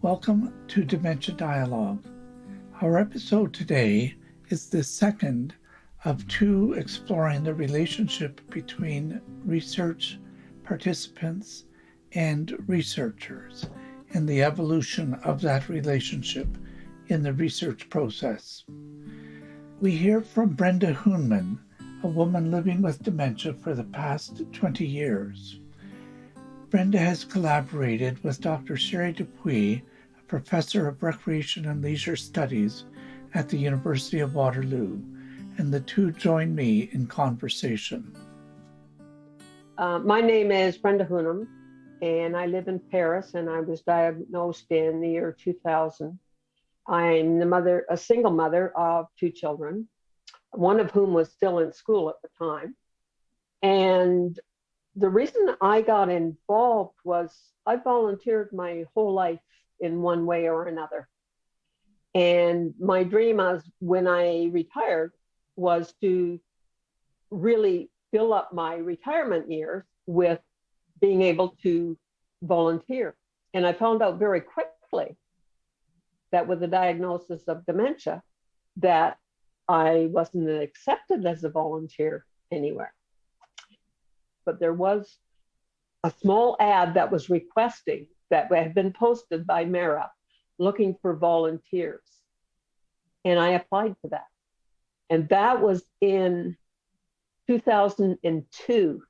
Welcome to Dementia Dialogue. Our episode today is the second of two exploring the relationship between research participants and researchers and the evolution of that relationship in the research process. We hear from Brenda Hounman, a woman living with dementia for the past 20 years. Brenda has collaborated with Dr.Sherry Dupuis, a professor of recreation and leisure studies at the University of Waterloo, and the two join me in conversation. My name is Brenda Hounman, and I live in Paris, and I was diagnosed in the year 2000. I'm a single mother of two children, one of whom was still in school at the time. And the reason I got involved was I volunteered my whole life in one way or another. And my dream when I retired was to really fill up my retirement years with being able to volunteer. And I found out very quickly that with the diagnosis of dementia, that I wasn't accepted as a volunteer anywhere. But there was a small ad that was requesting, that had been posted by MAREP, looking for volunteers. And I applied for that. And that was in 2002.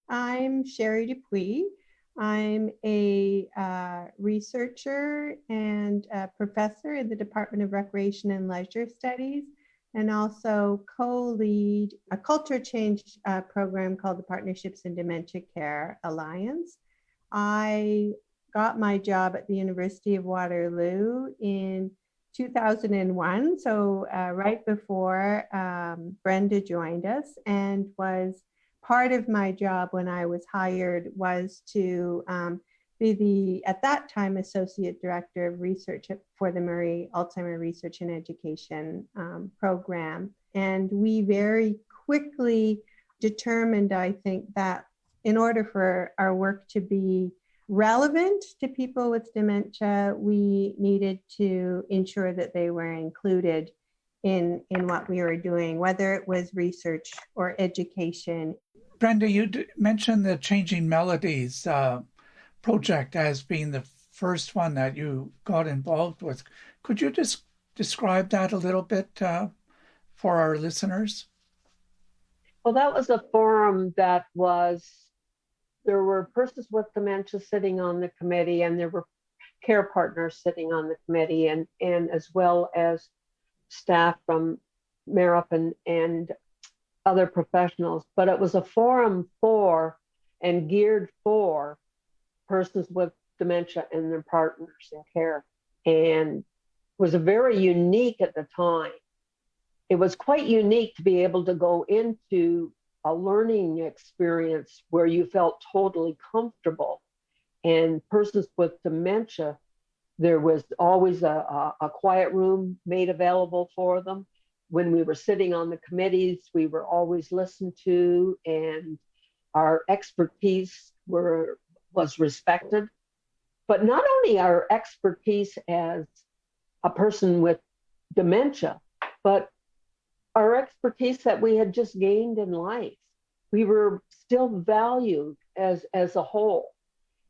I'm Sherry Dupuis. I'm a researcher and a professor in the Department of Recreation and Leisure Studies, and also co-lead a culture change program called the Partnerships in Dementia Care Alliance. I got my job at the University of Waterloo in 2001, so right before Brenda joined us, and was part of my job when I was hired was to be the, at that time, Associate Director of Research for the MAREP Alzheimer Research and Education program. And we very quickly determined, I think, that in order for our work to be relevant to people with dementia, we needed to ensure that they were included in what we were doing, whether it was research or education. Brenda, you mentioned the Changing Melodies project as being the first one that you got involved with. Could you just describe that a little bit for our listeners? Well, that was a forum there were persons with dementia sitting on the committee, and there were care partners sitting on the committee, and as well as staff from MAREP and other professionals. But it was a forum for and geared for persons with dementia and their partners in care, and was very unique at the time. It was quite unique to be able to go into a learning experience where you felt totally comfortable. And persons with dementia, there was always a quiet room made available for them. When we were sitting on the committees, we were always listened to, and our expertise was respected. But not only our expertise as a person with dementia, but our expertise that we had just gained in life. We were still valued as a whole.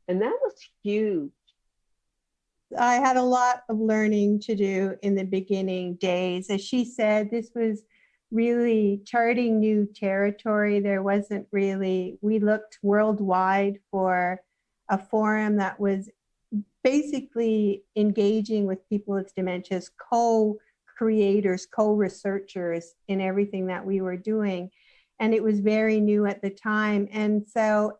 And that was huge. I had a lot of learning to do in the beginning days. As she said, this was really charting new territory. There wasn't really, we looked worldwide for a forum that was basically engaging with people with dementia as co-creators, co-researchers in everything that we were doing. And it was very new at the time. And so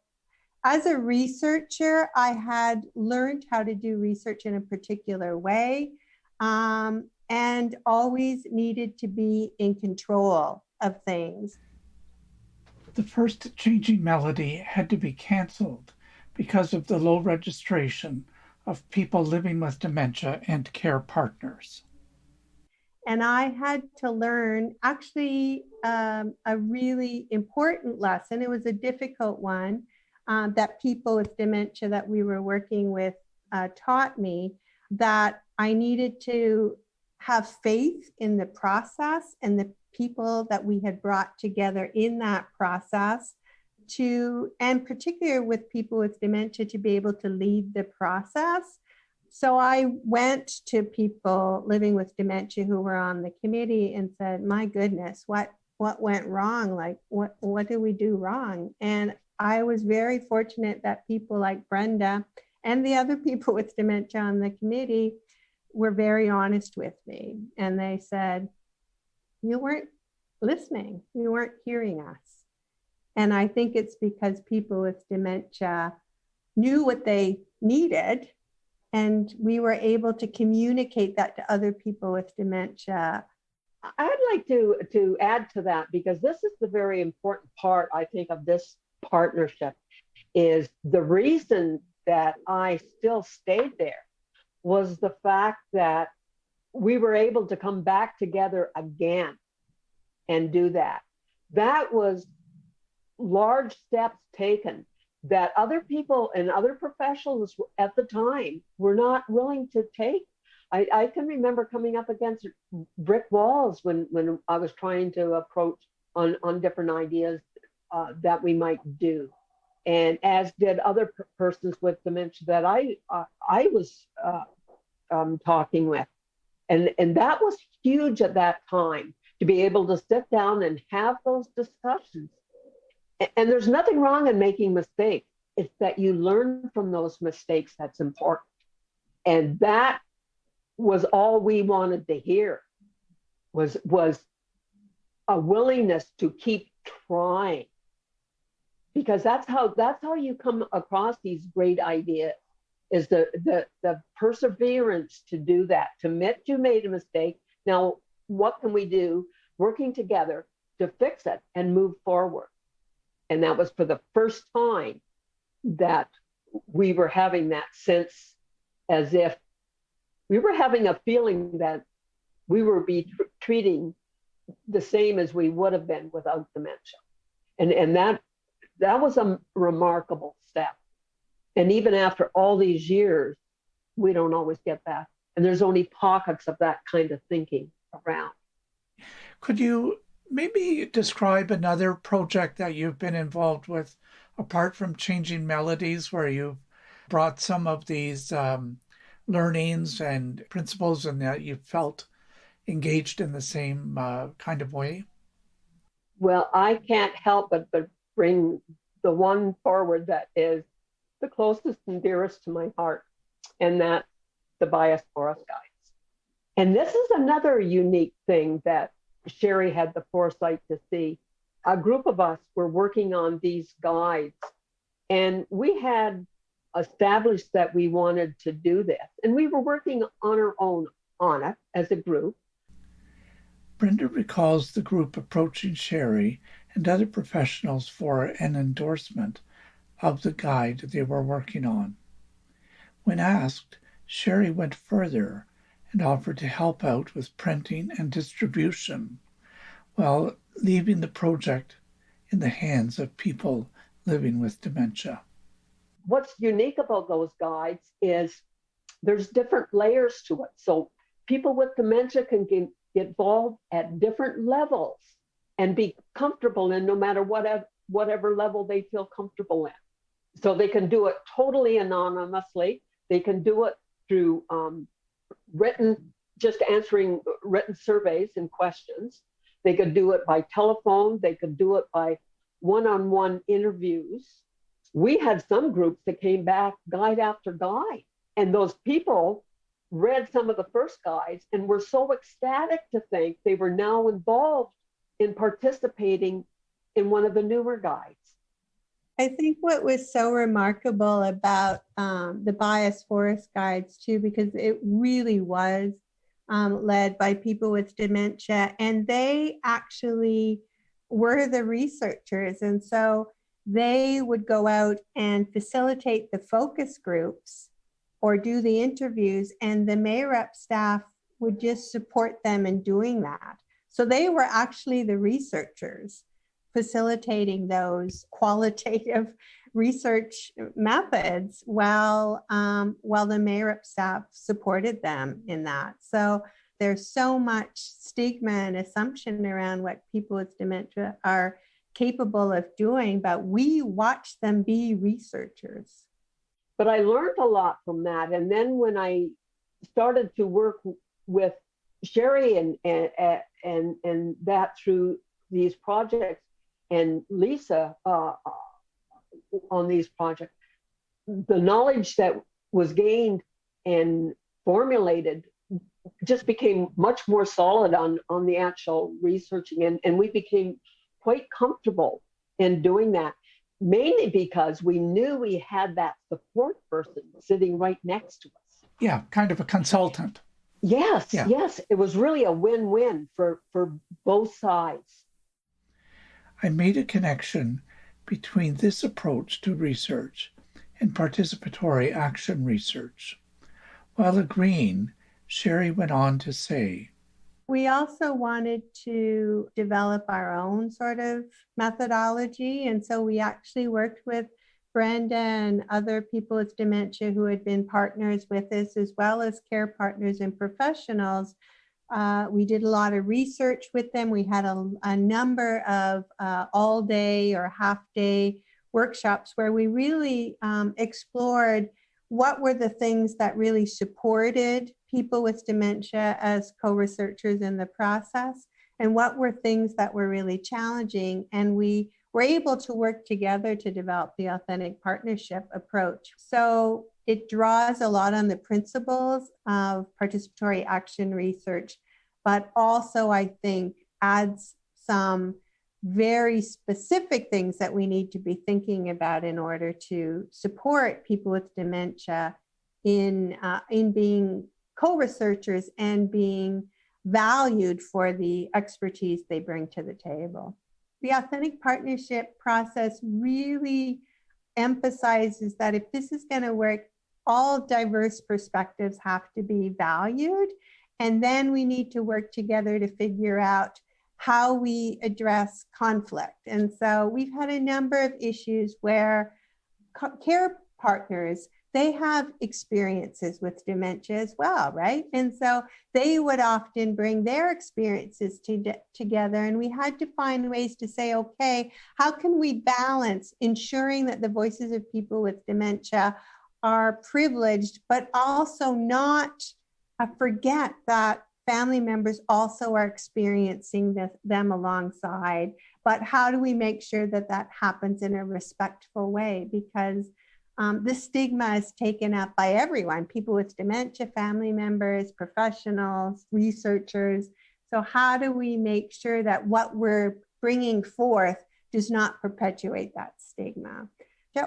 as a researcher, I had learned how to do research in a particular way, and always needed to be in control of things. The first Changing Melody had to be canceled because of the low registration of people living with dementia and care partners. And I had to learn actually a really important lesson. It was a difficult one that people with dementia that we were working with taught me that I needed to have faith in the process and the people that we had brought together in that process and particularly with people with dementia, to be able to lead the process. So I went to people living with dementia who were on the committee and said, my goodness, what went wrong? Like, what did we do wrong? And I was very fortunate that people like Brenda and the other people with dementia on the committee were very honest with me. And they said, you weren't listening, you weren't hearing us. And I think it's because people with dementia knew what they needed, and we were able to communicate that to other people with dementia. I'd like to add to that, because this is the very important part, I think, of this partnership, is the reason that I still stayed there was the fact that we were able to come back together again and do that. That was large steps taken that other people and other professionals at the time were not willing to take. I can remember coming up against brick walls when I was trying to approach on different ideas that we might do, and as did other persons with dementia that I was talking with, and that was huge at that time, to be able to sit down and have those discussions. And there's nothing wrong in making mistakes. It's that you learn from those mistakes that's important. And that was all we wanted to hear, was a willingness to keep trying. Because that's how you come across these great ideas, is the perseverance to do that, to admit you made a mistake. Now, what can we do working together to fix it and move forward? And that was for the first time that we were having that sense, as if we were having a feeling that we were treating the same as we would have been without dementia. And that was a remarkable step. And even after all these years, we don't always get that. And there's only pockets of that kind of thinking around. Could you maybe describe another project that you've been involved with, apart from Changing Melodies, where you've brought some of these learnings and principles and that you felt engaged in the same kind of way? Well, I can't help but bring the one forward that is the closest and dearest to my heart, and that's the Bias Forest Guides. And this is another unique thing that Sherry had the foresight to see. A group of us were working on these guides, and we had established that we wanted to do this, and we were working on our own on it as a group. Brenda recalls the group approaching Sherry and other professionals for an endorsement of the guide they were working on. When asked, Sherry went further and offered to help out with printing and distribution, while leaving the project in the hands of people living with dementia. What's unique about those guides is there's different layers to it. So people with dementia can get involved at different levels and be comfortable in no matter whatever level they feel comfortable in. So they can do it totally anonymously. They can do it through just answering written surveys and questions. They could do it by telephone. They could do it by one-on-one interviews. We had some groups that came back guide after guide, and those people read some of the first guides and were so ecstatic to think they were now involved in participating in one of the newer guides. I think what was so remarkable about the Bias Forest Guides too, because it really was led by people with dementia, and they actually were the researchers. And so they would go out and facilitate the focus groups or do the interviews, and the MAREP staff would just support them in doing that. So they were actually the researchers facilitating those qualitative research methods while the MAREP staff supported them in that. So there's so much stigma and assumption around what people with dementia are capable of doing, but we watch them be researchers. But I learned a lot from that. And then when I started to work with Sherry and that through these projects, and Lisa on these projects, the knowledge that was gained and formulated just became much more solid on the actual researching, and we became quite comfortable in doing that, mainly because we knew we had that support person sitting right next to us. Yeah, kind of a consultant. Yes, yeah. Yes. It was really a win-win for both sides. I made a connection between this approach to research and participatory action research. While agreeing, Sherry went on to say, we also wanted to develop our own sort of methodology. And so we actually worked with Brenda and other people with dementia who had been partners with us, as well as care partners and professionals. We did a lot of research with them. We had a number of all-day or half-day workshops where we really explored what were the things that really supported people with dementia as co-researchers in the process, and what were things that were really challenging. And we were able to work together to develop the authentic partnership approach. So it draws a lot on the principles of participatory action research, but also I think adds some very specific things that we need to be thinking about in order to support people with dementia in being co-researchers and being valued for the expertise they bring to the table. The authentic partnership process really emphasizes that if this is going to work, all diverse perspectives have to be valued, and then we need to work together to figure out how we address conflict. And so we've had a number of issues where care partners, they have experiences with dementia as well, right? And so they would often bring their experiences together, and we had to find ways to say, okay, how can we balance ensuring that the voices of people with dementia are privileged, but also not forget that family members also are experiencing them alongside, but how do we make sure that that happens in a respectful way? Because the stigma is taken up by everyone, people with dementia, family members, professionals, researchers. So how do we make sure that what we're bringing forth does not perpetuate that stigma?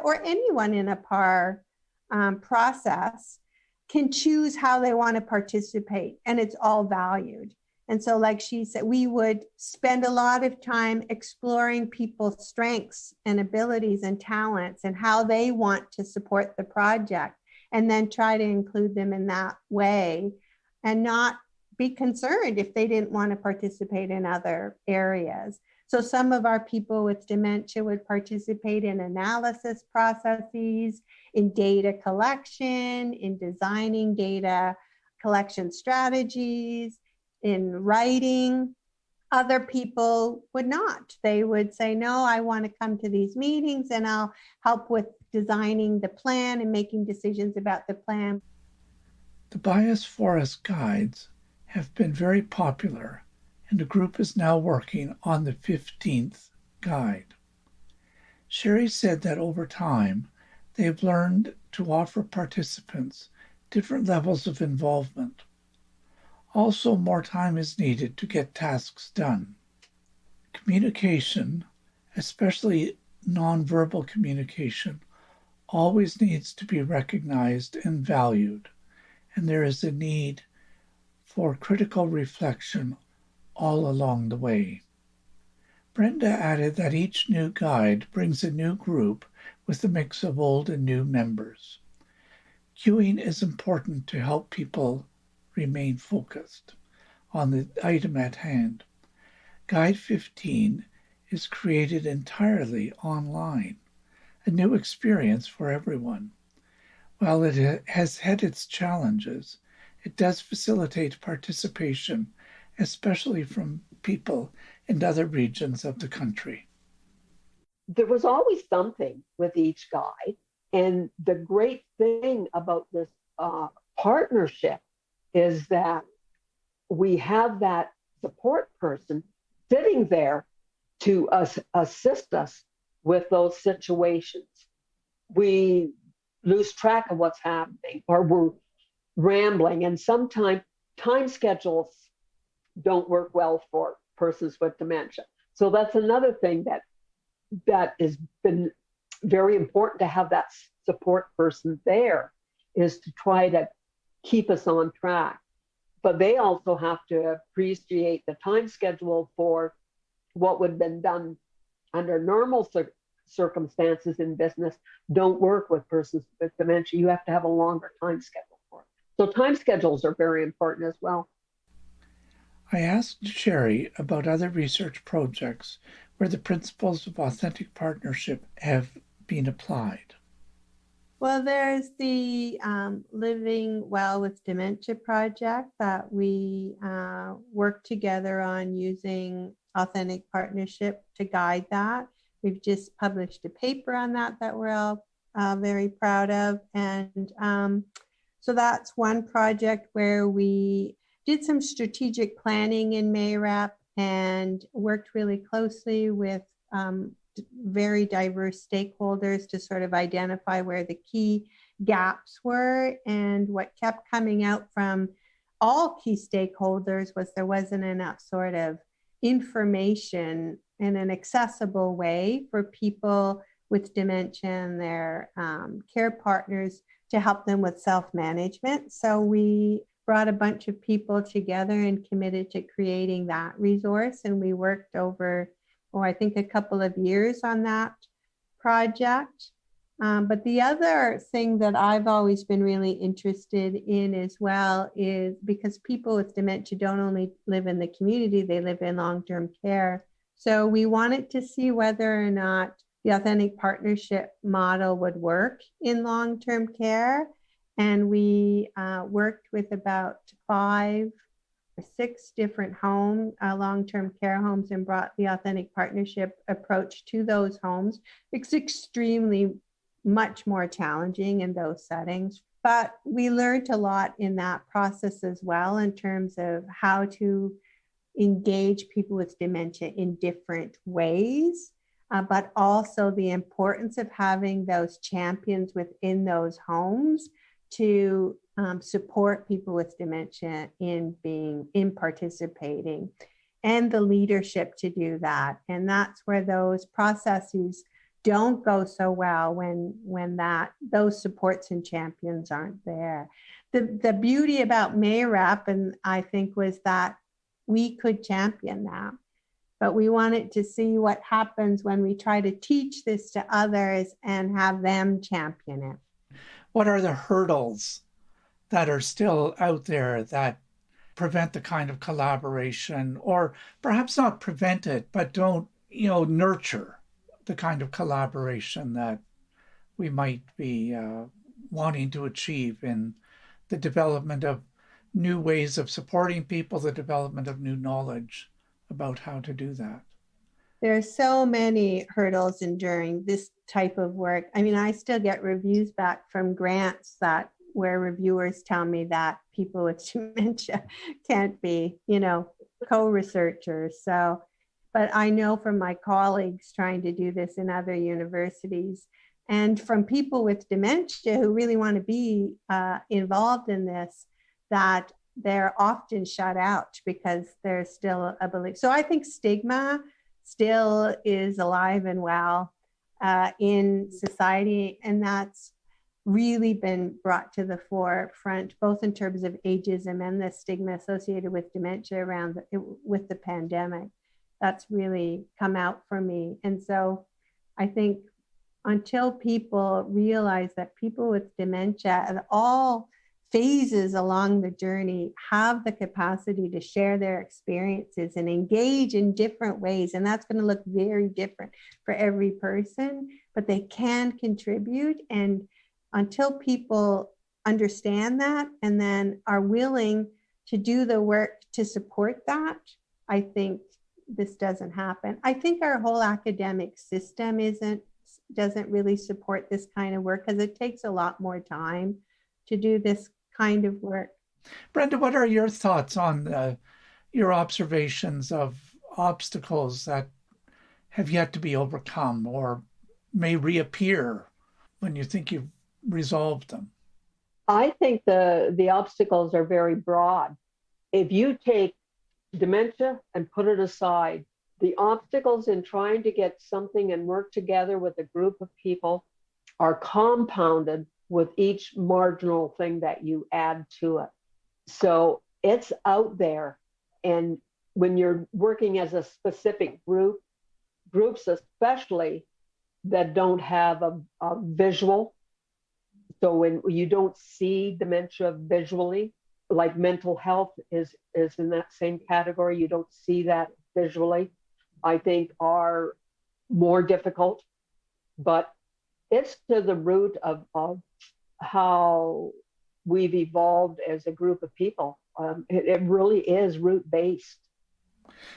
Or anyone in a PAR process can choose how they want to participate, and it's all valued. And so, like she said, we would spend a lot of time exploring people's strengths and abilities and talents and how they want to support the project, and then try to include them in that way and not be concerned if they didn't want to participate in other areas. So some of our people with dementia would participate in analysis processes, in data collection, in designing data collection strategies, in writing. Other people would not. They would say, no, I want to come to these meetings and I'll help with designing the plan and making decisions about the plan. The Bias Forest Guides have been very popular, and the group is now working on the 15th guide. Sherry said that over time, they have learned to offer participants different levels of involvement. Also, more time is needed to get tasks done. Communication, especially nonverbal communication, always needs to be recognized and valued, and there is a need for critical reflection all along the way. Brenda added that each new guide brings a new group with a mix of old and new members. Queuing is important to help people remain focused on the item at hand. Guide 15 is created entirely online, a new experience for everyone. While it has had its challenges, it does facilitate participation, especially from people in other regions of the country. There was always something with each guide. And the great thing about this partnership is that we have that support person sitting there to assist us with those situations. We lose track of what's happening, or we're rambling, and sometimes time schedules don't work well for persons with dementia. So that's another thing that has been very important, to have that support person there, is to try to keep us on track. But they also have to appreciate the time schedule for what would have been done under normal circumstances in business don't work with persons with dementia. You have to have a longer time schedule for it. So time schedules are very important as well. I asked Sherry about other research projects where the principles of authentic partnership have been applied. Well, there's the Living Well with Dementia project that we work together on, using authentic partnership to guide that. We've just published a paper on that we're all very proud of. And so that's one project where we did some strategic planning in MAREP and worked really closely with very diverse stakeholders to sort of identify where the key gaps were. And what kept coming out from all key stakeholders was there wasn't enough sort of information in an accessible way for people with dementia and their care partners to help them with self-management. So we brought a bunch of people together and committed to creating that resource. And we worked over, I think a couple of years on that project. But the other thing that I've always been really interested in as well is, because people with dementia don't only live in the community, they live in long-term care. So we wanted to see whether or not the authentic partnership model would work in long-term care. And we worked with about 5 or 6 different long-term care homes, and brought the authentic partnership approach to those homes. It's extremely much more challenging in those settings, but we learned a lot in that process as well, in terms of how to engage people with dementia in different ways, but also the importance of having those champions within those homes to support people with dementia in participating, and the leadership to do that. And that's where those processes don't go so well when those supports and champions aren't there. The beauty about MAREP, and I think, was that we could champion that, but we wanted to see what happens when we try to teach this to others and have them champion it. What are the hurdles that are still out there that prevent the kind of collaboration, or perhaps not prevent it, but don't, nurture the kind of collaboration that we might be wanting to achieve in the development of new ways of supporting people, the development of new knowledge about how to do that? There are so many hurdles in doing this type of work. I mean, I still get reviews back from grants where reviewers tell me that people with dementia can't be, co-researchers. So, but I know from my colleagues trying to do this in other universities, and from people with dementia who really want to be involved in this, that they're often shut out because there's still a belief. So I think stigma still is alive and well in society, and that's really been brought to the forefront, both in terms of ageism and the stigma associated with dementia with the pandemic. That's really come out for me. And so I think until people realize that people with dementia at all phases along the journey have the capacity to share their experiences and engage in different ways. And that's going to look very different for every person, but they can contribute. And until people understand that and then are willing to do the work to support that, I think this doesn't happen. I think our whole academic system doesn't really support this kind of work because it takes a lot more time to do this kind of work. Brenda, what are your thoughts on your observations of obstacles that have yet to be overcome or may reappear when you think you've resolved them? I think the obstacles are very broad. If you take dementia and put it aside, the obstacles in trying to get something and work together with a group of people are compounded with each marginal thing that you add to it. So it's out there. And when you're working as a specific group, groups especially that don't have a visual, so when you don't see dementia visually, like mental health is in that same category, you don't see that visually, I think are more difficult. But it's to the root of how we've evolved as a group of people. It really is root-based.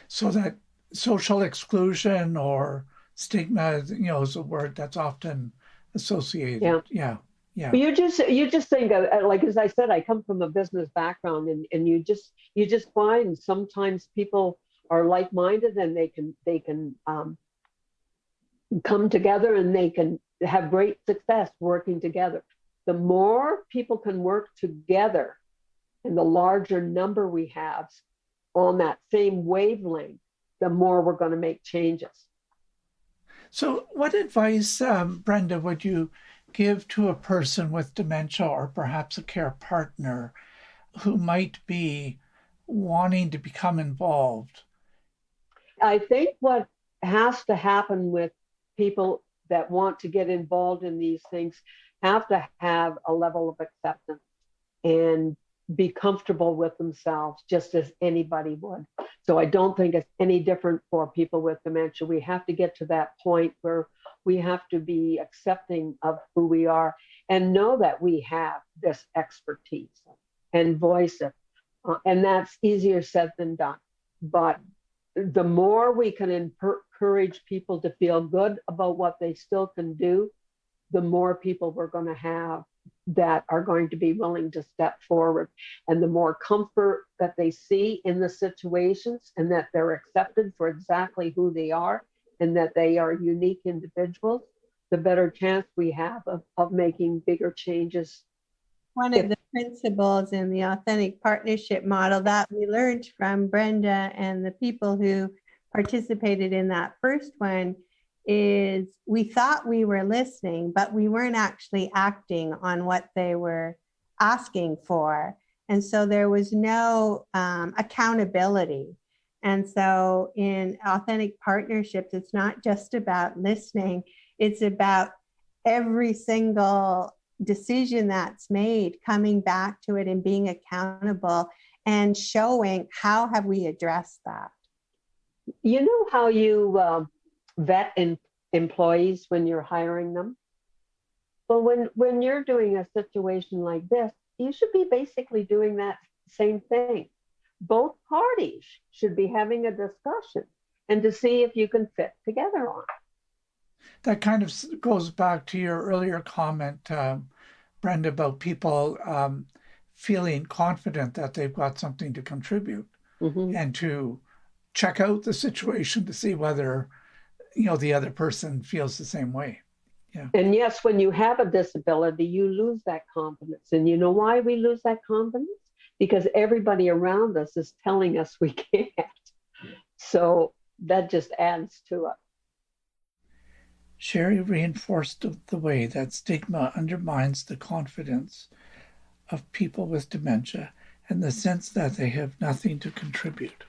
So that social exclusion or stigma, is a word that's often associated. Yeah. But you just think of, like, as I said, I come from a business background, and you just find sometimes people are like-minded and they can come together and they can have great success working together. The more people can work together and the larger number we have on that same wavelength, the more we're going to make changes. So what advice, Brenda, would you give to a person with dementia or perhaps a care partner who might be wanting to become involved? I think what has to happen with people that want to get involved in these things have to have a level of acceptance and be comfortable with themselves just as anybody would. So I don't think it's any different for people with dementia. We have to get to that point where we have to be accepting of who we are and know that we have this expertise and voice it. And that's easier said than done. But the more we can encourage people to feel good about what they still can do, the more people we're going to have that are going to be willing to step forward. And the more comfort that they see in the situations and that they're accepted for exactly who they are and that they are unique individuals, the better chance we have of making bigger changes. One of the principles in the authentic partnership model that we learned from Brenda and the people who participated in that first one is we thought we were listening, but we weren't actually acting on what they were asking for. And so there was no accountability. And so in authentic partnerships, it's not just about listening, it's about every single decision that's made, coming back to it and being accountable and showing how have we addressed that. You know how you vet employees when you're hiring them? Well, when you're doing a situation like this, you should be basically doing that same thing. Both parties should be having a discussion and to see if you can fit together on it. That kind of goes back to your earlier comment, Brenda, about people feeling confident that they've got something to contribute and to check out the situation to see whether the other person feels the same way. Yeah. And yes, when you have a disability, you lose that confidence. And you know why we lose that confidence? Because everybody around us is telling us we can't. So that just adds to it. Sherry reinforced the way that stigma undermines the confidence of people with dementia and the sense that they have nothing to contribute.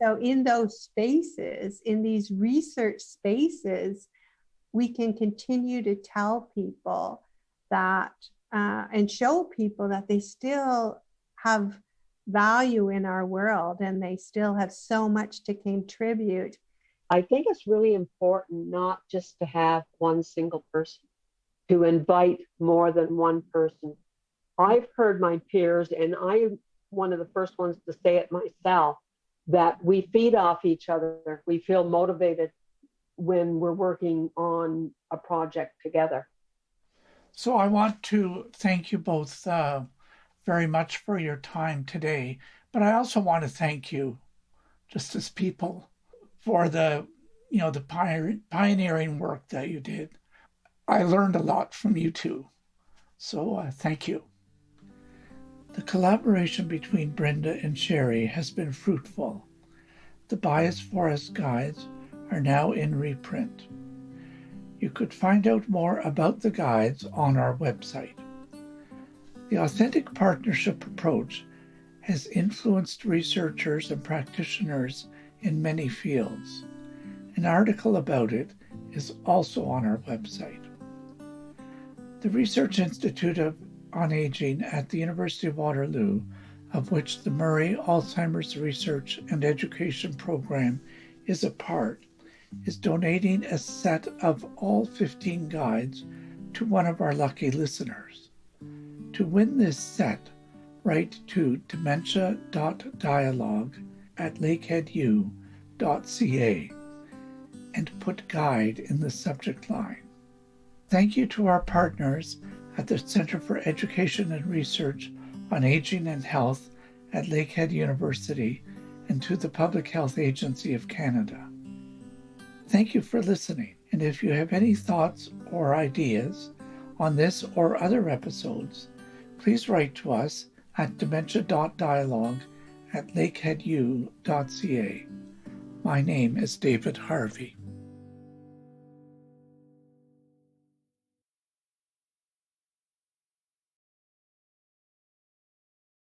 So in those spaces, in these research spaces, we can continue to tell people that and show people that they still have value in our world and they still have so much to contribute. I think it's really important not just to have one single person, to invite more than one person. I've heard my peers, and I'm one of the first ones to say it myself, that we feed off each other. We feel motivated when we're working on a project together. So I want to thank you both very much for your time today, but I also want to thank you, just as people, for the pioneering work that you did. I learned a lot from you two, so thank you. The collaboration between Brenda and Sherry has been fruitful. The Bias Forest Guides are now in reprint. You could find out more about the guides on our website. The authentic partnership approach has influenced researchers and practitioners in many fields. An article about it is also on our website. The Research Institute on Aging at the University of Waterloo, of which the Murray Alzheimer's Research and Education Program is a part, is donating a set of all 15 guides to one of our lucky listeners. To win this set, write to dementia.dialogue@lakeheadu.ca and put guide in the subject line. Thank you to our partners at the Center for Education and Research on Aging and Health at Lakehead University and to the Public Health Agency of Canada. Thank you for listening, and if you have any thoughts or ideas on this or other episodes, please write to us at dementia.dialogue@lakeheadu.ca. My name is David Harvey.